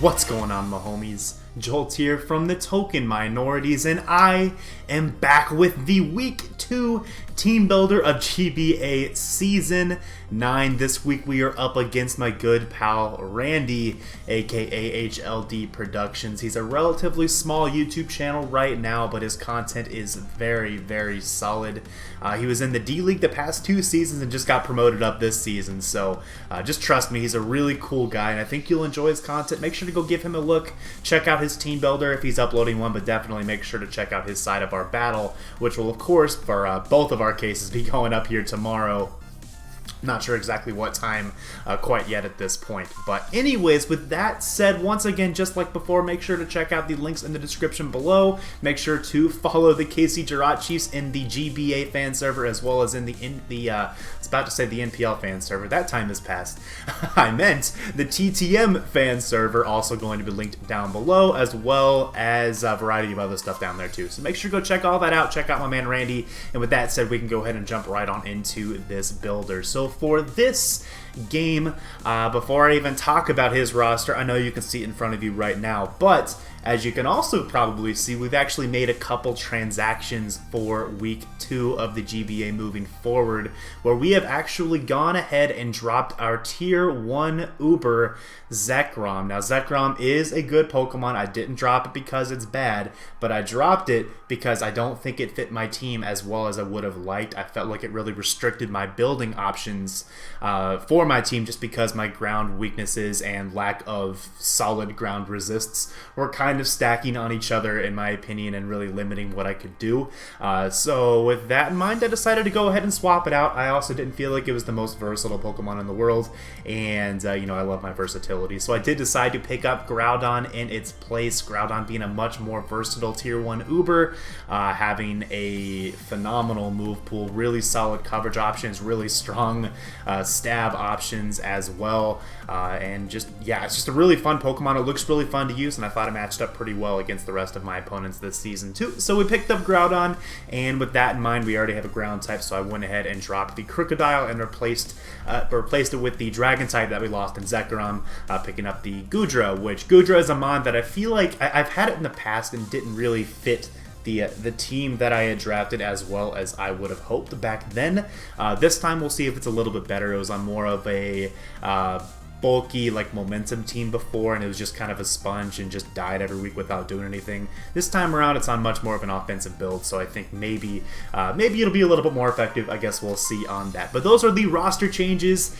What's going on, my homies? Jolt here from the Token Minorities, and I am back with the Week 2 Team Builder of GBA Season 9. This week we are up against my good pal Randy, aka HLD Productions. He's a relatively small YouTube channel right now, but his content is very, very solid. He was in the D-League the past 2 seasons and just got promoted up this season, so just trust me, he's a really cool guy, and I think you'll enjoy his content. Make sure to go give him a look. Check out his Team Builder if he's uploading one, but definitely make sure to check out his side of our battle, which will, of course, for both of our cases, be going up here tomorrow. Not sure exactly what time quite yet at this point. But anyways, with that said, once again, just like before, make sure to check out the links in the description below. Make sure to follow the KC Jirachiefs in the GBA fan server, as well as in the I was about to say the NPL fan server. That time has passed. I meant the TTM fan server, also going to be linked down below, as well as a variety of other stuff down there too. So make sure to go check all that out. Check out my man Randy. And with that said, we can go ahead and jump right on into this builder. So for this game, before I even talk about his roster, I know you can see it in front of you right now, but as you can also probably see, we've actually made a couple transactions for Week 2 of the GBA moving forward, where we have actually gone ahead and dropped our Tier 1 Uber, Zekrom. Now, Zekrom is a good Pokemon. I didn't drop it because it's bad, but I dropped it because I don't think it fit my team as well as I would have liked. I felt like it really restricted my building options for my team, just because my ground weaknesses and lack of solid ground resists were kind of stacking on each other, in my opinion, and really limiting what I could do. So with that in mind, I decided to go ahead and swap it out. I also didn't feel like it was the most versatile Pokemon in the world, and you know, I love my versatility. So I did decide to pick up Groudon in its place. Groudon being a much more versatile Tier 1 Uber, having a phenomenal move pool, really solid coverage options, really strong stab options as well, and just, yeah, it's just a really fun Pokemon. It looks really fun to use, and I thought it matched up pretty well against the rest of my opponents this season too. So we picked up Groudon, and with that in mind, we already have a ground type, so I went ahead and dropped the Crocodile and replaced it with the Dragon type that we lost in Zekrom, picking up the Goodra, which Goodra is a mon that I feel like I've had it in the past and didn't really fit the team that I had drafted as well as I would have hoped back then. This time we'll see if it's a little bit better. It was on more of a bulky, like, momentum team before, and it was just kind of a sponge and just died every week without doing anything. This time around, it's on much more of an offensive build, so I think maybe it'll be a little bit more effective. I guess we'll see on that. But those are the roster changes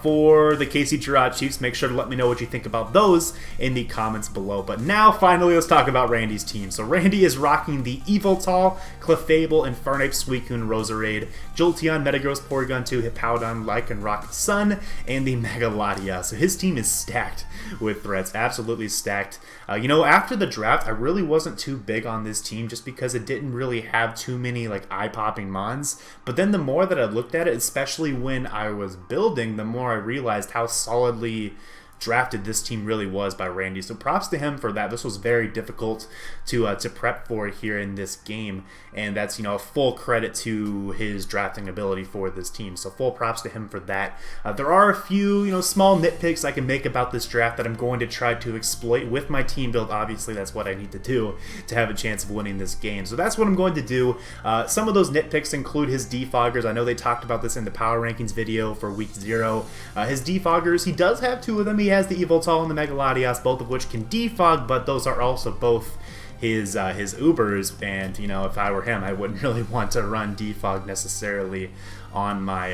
for the KC Jirachiefs. Make sure to let me know what you think about those in the comments below. But now, finally, let's talk about Randy's team. So Randy is rocking the Yveltal, Clefable, Infernape, Suicune, Roserade, Jolteon, Metagross, Porygon 2, Hippowdon, Lycanroc, Sun, and the Megalodion. So his team is stacked with threats, absolutely stacked. You know, after the draft, I really wasn't too big on this team just because it didn't really have too many, like, eye-popping mons. But then the more that I looked at it, especially when I was building, the more I realized how solidly drafted this team really was by Randy. So props to him for that. This was very difficult to prep for here in this game, and that's, you know, a full credit to his drafting ability for this team. So full props to him for that. There are a few, you know, small nitpicks I can make about this draft that I'm going to try to exploit with my team build. Obviously, that's what I need to do to have a chance of winning this game. So that's what I'm going to do. Some of those nitpicks include his defoggers. I know they talked about this in the power rankings video for week 0. His defoggers, he does have 2 of them. He has the Yveltal and the Megalodion, both of which can defog, but those are also both his Ubers, and, you know, if I were him, I wouldn't really want to run defog necessarily on my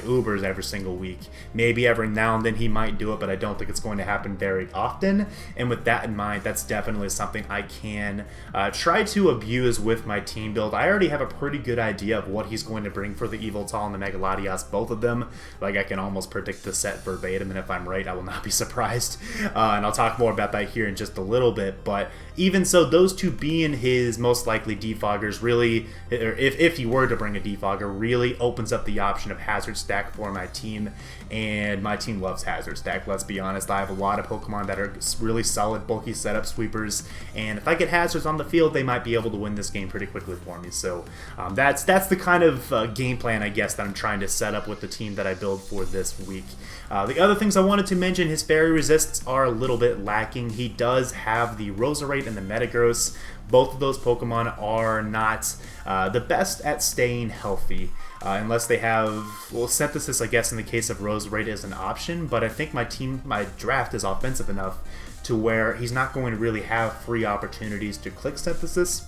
Ubers every single week. Maybe every now and then he might do it, but I don't think it's going to happen very often. And with that in mind, that's definitely something I can try to abuse with my team build. I already have a pretty good idea of what he's going to bring for the Yveltal and the Megalodion, both of them. Like, I can almost predict the set verbatim, and if I'm right, I will not be surprised. And I'll talk more about that here in just a little bit. But even so, so those two being his most likely defoggers really, or if he were to bring a defogger, really opens up the option of Hazard Stack for my team. And my team loves Hazard Stack, let's be honest. I have a lot of Pokemon that are really solid, bulky setup sweepers, and if I get Hazards on the field, they might be able to win this game pretty quickly for me. So that's the kind of game plan, I guess, that I'm trying to set up with the team that I build for this week. The other things I wanted to mention, his Fairy Resists are a little bit lacking. He does have the Roserade and the Metagross. Both of those Pokemon are not the best at staying healthy. Unless they have, well, Synthesis, I guess, in the case of Roserade is an option, but I think my draft is offensive enough to where he's not going to really have free opportunities to click Synthesis.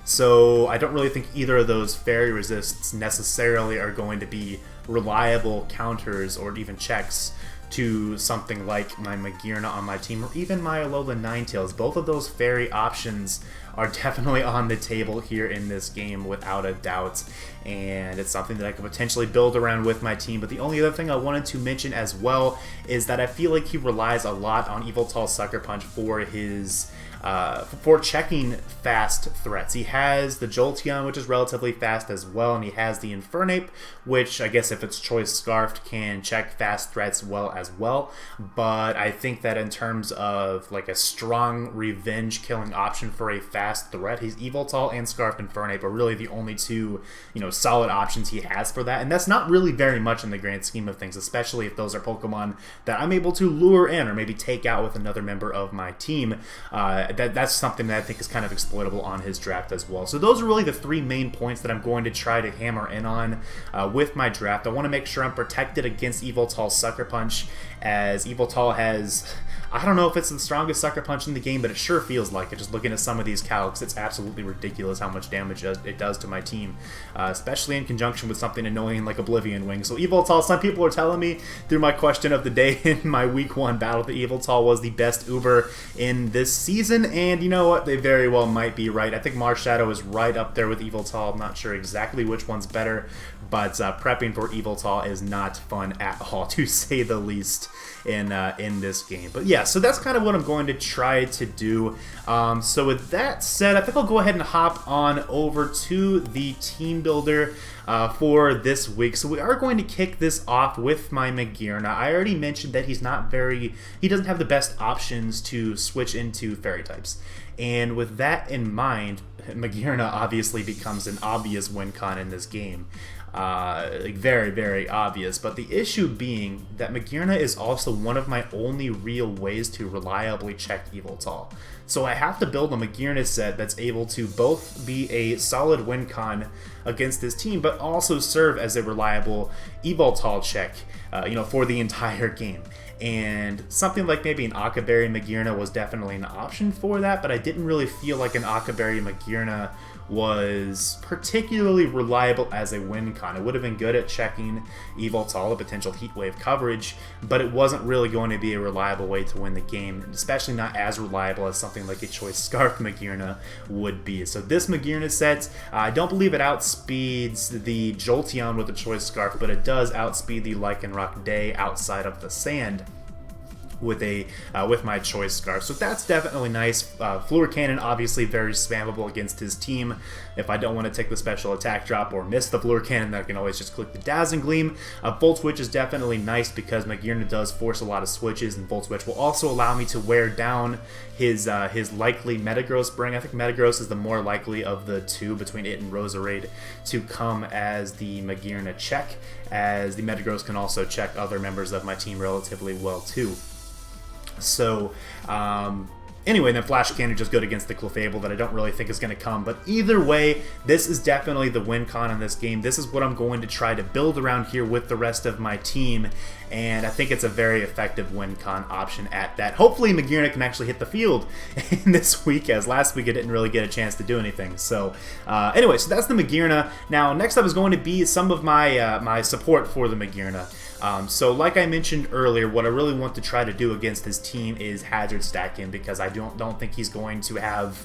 So I don't really think either of those Fairy Resists necessarily are going to be reliable counters or even checks to something like my Magearna on my team, or even my Alola Ninetales. Both of those fairy options are definitely on the table here in this game without a doubt, and it's something that I could potentially build around with my team. But the only other thing I wanted to mention as well is that I feel like he relies a lot on Yveltal Sucker Punch for his for checking fast threats. He has the Jolteon, which is relatively fast as well, and he has the Infernape, which I guess if it's Choice Scarfed can check fast threats well as well. But I think that in terms of like a strong revenge killing option for a fast threat, he's Yveltal and Scarfed Infernape are really the only two, solid options he has for that, and that's not really very much in the grand scheme of things, especially if those are Pokemon that I'm able to lure in or maybe take out with another member of my team. That's something that I think is kind of exploitable on his draft as well. So those are really the three main points that I'm going to try to hammer in on with my draft. I want to make sure I'm protected against Yveltal Sucker Punch, as Yveltal has, I don't know if it's the strongest Sucker Punch in the game, but it sure feels like it. Just looking at some of these calcs, it's absolutely ridiculous how much damage it does to my team, especially in conjunction with something annoying like Oblivion Wing. So Yveltal, some people are telling me through my question of the day in my week 1 battle that Yveltal was the best Uber in this season, and you know what? They very well might be right. I think Marshadow is right up there with Yveltal. I'm not sure exactly which one's better, but prepping for Yveltal is not fun at all, to say the least, in this game. But yeah, so that's kind of what I'm going to try to do. So with that said, I think I'll go ahead and hop on over to the team builder for this week. So we are going to kick this off with my Magearna. I already mentioned that he doesn't have the best options to switch into fairy types. And with that in mind, Magearna obviously becomes an obvious win con in this game. Very, very obvious. But the issue being that Magearna is also one of my only real ways to reliably check Yveltal. So I have to build a Magearna set that's able to both be a solid win con against this team, but also serve as a reliable Yveltal check, for the entire game. And something like maybe an Akaberry Magearna was definitely an option for that, but I didn't really feel like an Akaberry Magearna was particularly reliable as a win con. It would have been good at checking Yveltal, a potential Heat Wave coverage, but it wasn't really going to be a reliable way to win the game, especially not as reliable as something like a Choice Scarf Magearna would be. So this Magearna set, I don't believe it outspeeds the Jolteon with the Choice Scarf, but it does outspeed the Lycanroc Day outside of the sand with my Choice Scarf. So that's definitely nice. Fluor Cannon obviously very spammable against his team. If I don't want to take the special attack drop or miss the Fluor Cannon, then I can always just click the Dazzling Gleam. Volt Switch is definitely nice because Magearna does force a lot of switches, and Volt Switch will also allow me to wear down his likely Metagross Bring. I think Metagross is the more likely of the two between it and Roserade to come as the Magearna check, as the Metagross can also check other members of my team relatively well too. So, anyway, then Flash Cannon just good against the Clefable that I don't really think is going to come. But either way, this is definitely the win con in this game. This is what I'm going to try to build around here with the rest of my team. And I think it's a very effective win con option at that. Hopefully Magearna can actually hit the field in this week, as last week I didn't really get a chance to do anything. So anyway, so that's the Magearna. Now next up is going to be some of my my support for the Magearna. So like I mentioned earlier, what I really want to try to do against his team is Hazard Stack him, because I don't think he's going to have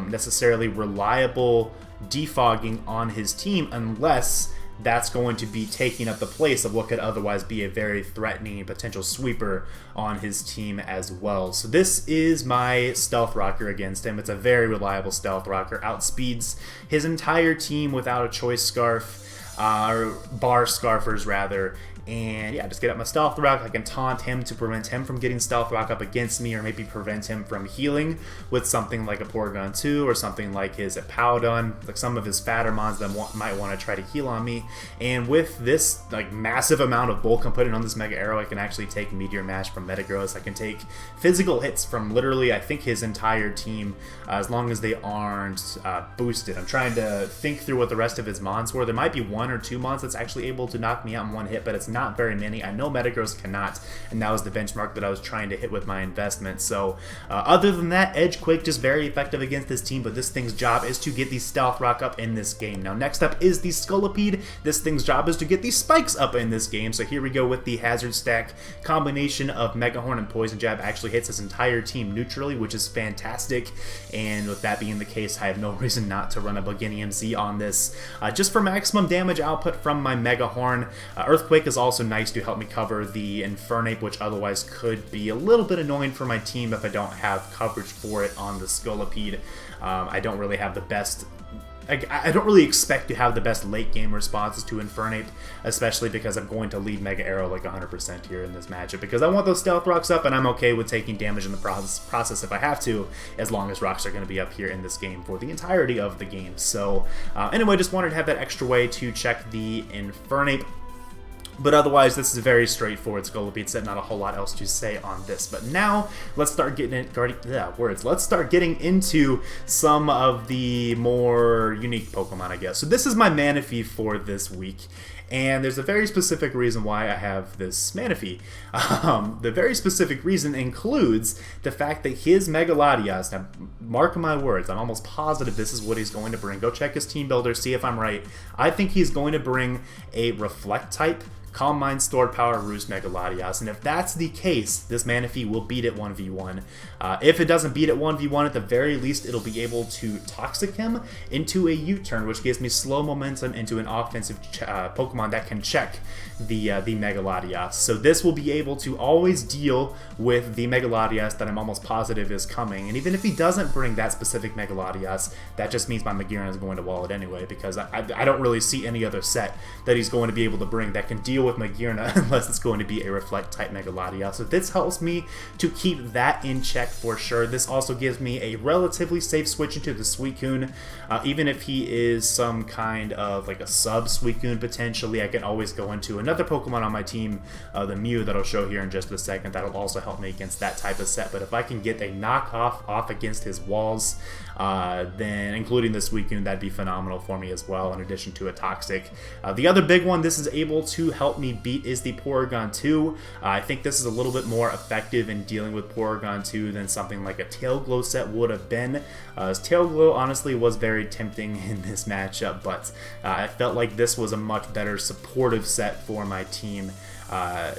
necessarily reliable defogging on his team unless that's going to be taking up the place of what could otherwise be a very threatening potential sweeper on his team as well. So this is my Stealth Rocker against him. It's a very reliable Stealth Rocker. Outspeeds his entire team without a choice scarf, or bar scarfers rather. And yeah, just get up my Stealth Rock. I can taunt him to prevent him from getting Stealth Rock up against me, or maybe prevent him from healing with something like a Porygon 2 or something like his Powdon, like some of his fatter mons that might want to try to heal on me. And with this like massive amount of bulk I'm putting on this Mega Arrow, I can actually take Meteor Mash from Metagross. I can take physical hits from literally, I think, his entire team, as long as they aren't boosted. I'm trying to think through what the rest of his mons were. There might be 1 or 2 mons that's actually able to knock me out in one hit, but it's not very many. I know Metagross cannot, and that was the benchmark that I was trying to hit with my investment. So other than that, Edgequake just very effective against this team, but this thing's job is to get the Stealth Rock up in this game. Now next up is the Scolipede. This thing's job is to get the Spikes up in this game. So here we go with the Hazard Stack. Combination of Mega Horn and Poison Jab actually hits his entire team neutrally, which is fantastic. And with that being the case, I have no reason not to run a Beginning MZ on this, just for maximum damage output from my Mega Horn. Earthquake is also nice to help me cover the Infernape, which otherwise could be a little bit annoying for my team if I don't have coverage for it on the Scolipede. I don't really have the best... I don't really expect to have the best late game responses to Infernape, especially because I'm going to lead Mega Arrow like 100% here in this matchup, because I want those Stealth Rocks up, and I'm okay with taking damage in the process if I have to, as long as rocks are going to be up here in this game for the entirety of the game. So anyway, just wanted to have that extra way to check the Infernape. But otherwise, this is a very straightforward Scolipede set. Not a whole lot else to say on this. But now, let's start getting Let's start getting into some of the more unique Pokemon, I guess. So this is my Manaphy for this week. And there's a very specific reason why I have this Manaphy. The very specific reason includes the fact that his Mega Latias, now mark my words, I'm almost positive this is what he's going to bring. Go check his Teambuilder, see if I'm right. I think he's going to bring a Reflect type Calm Mind, Stored Power, Roost, Mega Latias, and if that's the case, this Manaphy will beat it 1v1. If it doesn't beat it 1v1, at the very least, it'll be able to Toxic him into a U-turn, which gives me slow momentum into an offensive Pokemon that can check the Mega Latias. So this will be able to always deal with the Mega Latias that I'm almost positive is coming, and even if he doesn't bring that specific Mega Latias, that just means my Magearna is going to wall it anyway, because I don't really see any other set that he's going to be able to bring that can deal with Magearna unless it's going to be a Reflect type Mega Latias. So this helps me to keep that in check for sure. This also gives me a relatively safe switch into the Suicune. Even if he is some kind of like a sub Suicune potentially, I can always go into another Pokemon on my team, the Mew, that I'll show here in just a second. That'll also help me against that type of set. But if I can get a knockoff off against his walls, then including the Suicune, that'd be phenomenal for me as well, in addition to a Toxic. The other big one this is able to help me beat is the Porygon 2. I think this is a little bit more effective in dealing with Porygon 2 than something like a Tail Glow set would have been. As Tail Glow honestly was very tempting in this matchup, but I felt like this was a much better supportive set for my team. I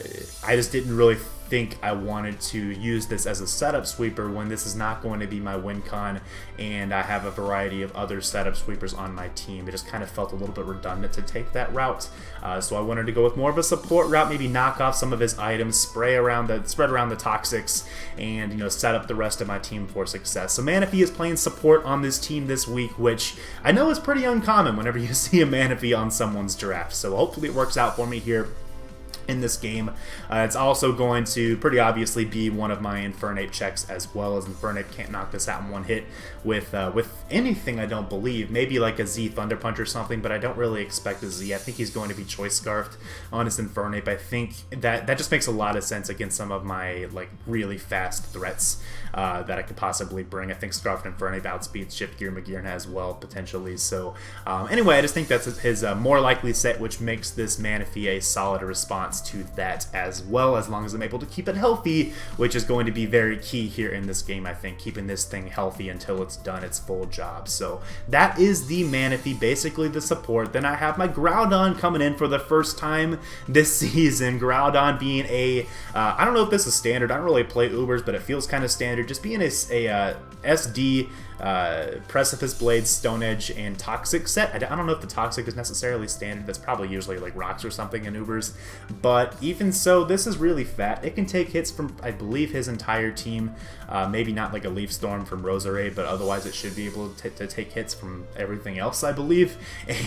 just didn't really think I wanted to use this as a setup sweeper when this is not going to be my win con, and I have a variety of other setup sweepers on my team. It just kind of felt a little bit redundant to take that route, so I wanted to go with more of a support route, maybe knock off some of his items, spread around the Toxics, and set up the rest of my team for success. So Manaphy is playing support on this team this week, which I know is pretty uncommon whenever you see a Manaphy on someone's draft, so hopefully it works out for me here in this game. It's also going to pretty obviously be one of my Infernape checks, as well as Infernape can't knock this out in one hit with anything, I don't believe. Maybe like a Z Thunder Punch or something, but I don't really expect a Z. I think he's going to be Choice Scarfed on his Infernape. I think that just makes a lot of sense against some of my like really fast threats that I could possibly bring. I think Scarfed Infernape outspeeds Shift Gear Magearna as well, potentially. So anyway, I just think that's his more likely set, which makes this Manaphy a solid response to that as well, as long as I'm able to keep it healthy, which is going to be very key here in this game, I think, keeping this thing healthy until it's done its full job. So that is the Manaphy, basically the support. Then I have my Groudon coming in for the first time this season. Groudon being a, I don't know if this is standard, I don't really play Ubers, but it feels kind of standard, just being a SD Precipice Blade, Stone Edge, and Toxic set. I don't know if the Toxic is necessarily standard. That's probably usually like Rocks or something in Ubers. But even so, this is really fat. It can take hits from, I believe, his entire team. Maybe not like a Leaf Storm from Roserade, but otherwise it should be able to take hits from everything else, I believe.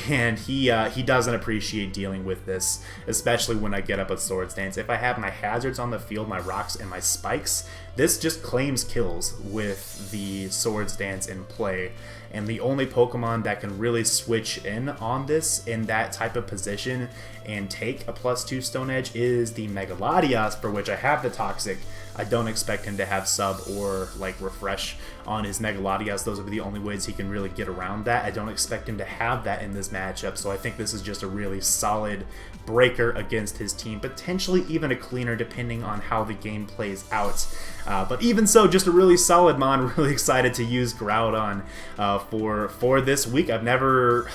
And he doesn't appreciate dealing with this, especially when I get up with Swords Dance. If I have my hazards on the field, my rocks, and my spikes, this just claims kills with the Swords Dance in play. And the only Pokemon that can really switch in on this in that type of position and take a +2 Stone Edge is the Mega Latias, for which I have the Toxic. I don't expect him to have Sub or like Refresh on his Mega Latias. Those are the only ways he can really get around that. I don't expect him to have that in this matchup, so I think this is just a really solid breaker against his team, potentially even a cleaner depending on how the game plays out. But even so, just a really solid mon. Really excited to use Groudon for this week. I've never...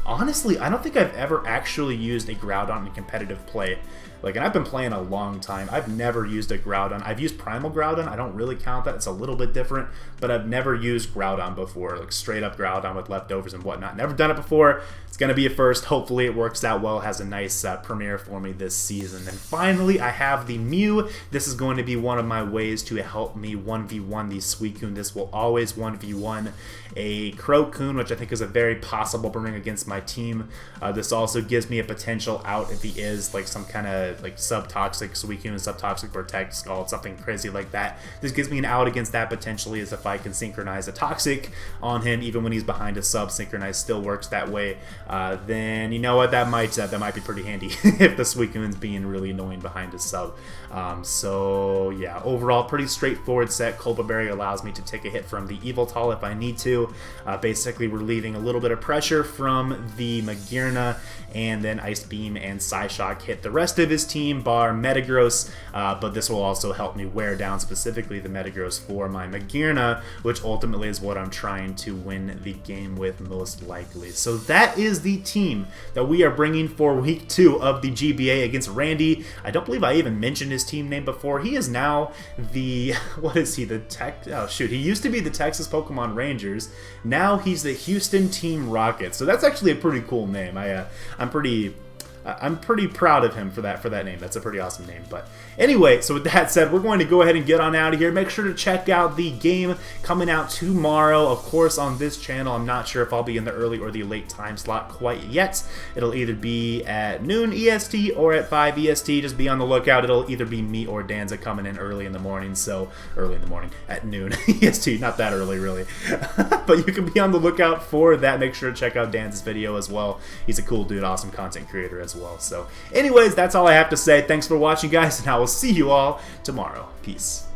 Honestly, I don't think I've ever actually used a Groudon in competitive play. Like, and I've been playing a long time. I've never used a Groudon. I've used Primal Groudon. I don't really count that. It's a little bit different, but I've never used Groudon before, like straight up Groudon with leftovers and whatnot. Never done it before. It's going to be a first. Hopefully it works out well. Has a nice premiere for me this season. And finally, I have the Mew. This is going to be one of my ways to help me 1v1 the Suicune. This will always 1v1 a Crocoon, which I think is a very possible bring against my team. This also gives me a potential out if he is like some kind of like sub-toxic Suicune, sub-toxic Protect, Scald, something crazy like that. This gives me an out against that potentially, as if I can synchronize a Toxic on him, even when he's behind a sub. Synchronize still works that way. Then you know what, that might be pretty handy if the Suicune's being really annoying behind a sub. So yeah, overall pretty straightforward set. Culpa Berry allows me to take a hit from the Yveltal if I need to, basically relieving a little bit of pressure from the Magearna, and then Ice Beam and Psyshock hit the rest of his team, bar Metagross, but this will also help me wear down specifically the Metagross for my Magearna, which ultimately is what I'm trying to win the game with most likely. So that is the team that we are bringing for week 2 of the GBA against Randy. I don't believe I even mentioned his team name before. He is now the, what is he, the he used to be the Texas Pokemon Rangers. Now he's the Houston Team Rockets. So that's actually a pretty cool name. I'm pretty proud of him for that name. That's a pretty awesome name. But anyway, so with that said, we're going to go ahead and get on out of here. Make sure to check out the game coming out tomorrow, of course, on this channel. I'm not sure if I'll be in the early or the late time slot quite yet. It'll either be at noon EST or at 5 EST. Just be on the lookout. It'll either be me or Danza coming in early in the morning. So early in the morning at noon EST. Not that early, really. But you can be on the lookout for that. Make sure to check out Danza's video as well. He's a cool dude, awesome content creator as well. So anyways, that's all I have to say. Thanks for watching, guys, and I will see you all tomorrow. Peace.